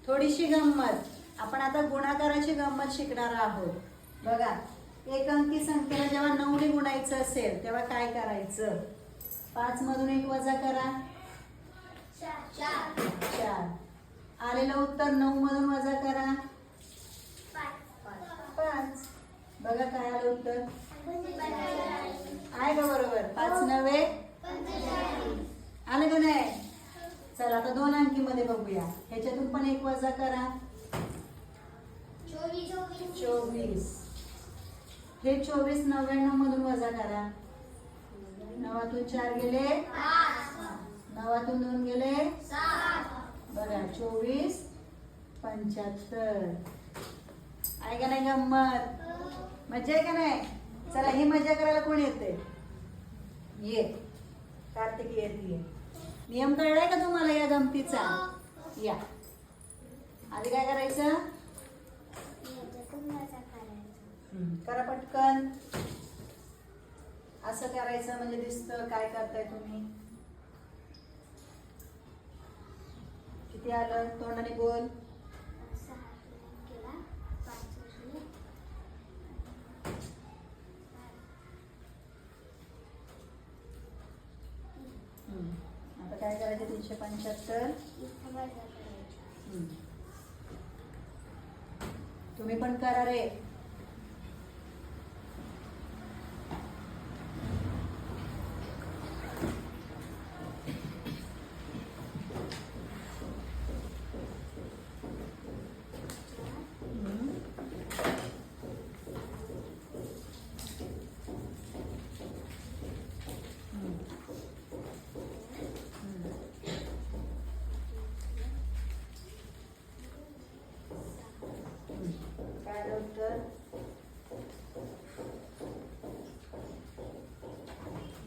थोडीशी गंमत, आपण आता गुणाकाराची गंमत शिकणार आहोत. बघा, एक अंकी संख्येला जेव्हा 9 ने गुणायचं असेल तेव्हा काय करायचं? 5 मधून 1 वजा करा, 4. आलेलं उत्तर 9 मधून वजा करा, 5. बघा काय आलं उत्तर, आहे का बरोबर? 5 9 आलं का नाही? चला आता 2 अंकी मध्ये बघूया. ह्याच्यातून पण 1 वजा करा, 24. हे 24 99 मधून वजा करा, 9तून 4 गेले, 9तून 2 गेले, बघा 24 75. आहे का नाही गंमत? मजा आहे का नाही? चला ही मजा करायला कोण येते? ये कार्तिक येते. नियम कळलाय का तुम्हाला या गमतीचा? या आधी काय करायचं? करा पटकन. असं करायचं म्हणजे दिसतं काय करताय तुम्ही. किती आलं? तोंडाने बोल. आता काय करायचं? 375. तुम्ही पण करा रे. काय उत्तर?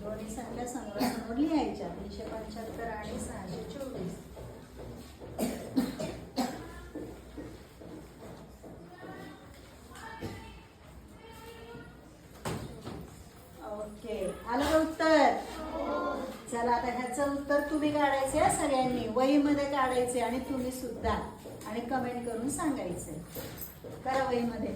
दोन्ही संख्या समोर लिहायच्या, 375 आणि 624. ओके, आलं का उत्तर? चला आता ह्याचं उत्तर तुम्ही काढायचे आहे सगळ्यांनी, वहीमध्ये काढायचे आणि तुम्ही सुद्धा, आणि कमेंट करून सांगायचे. करा वहीमध्ये.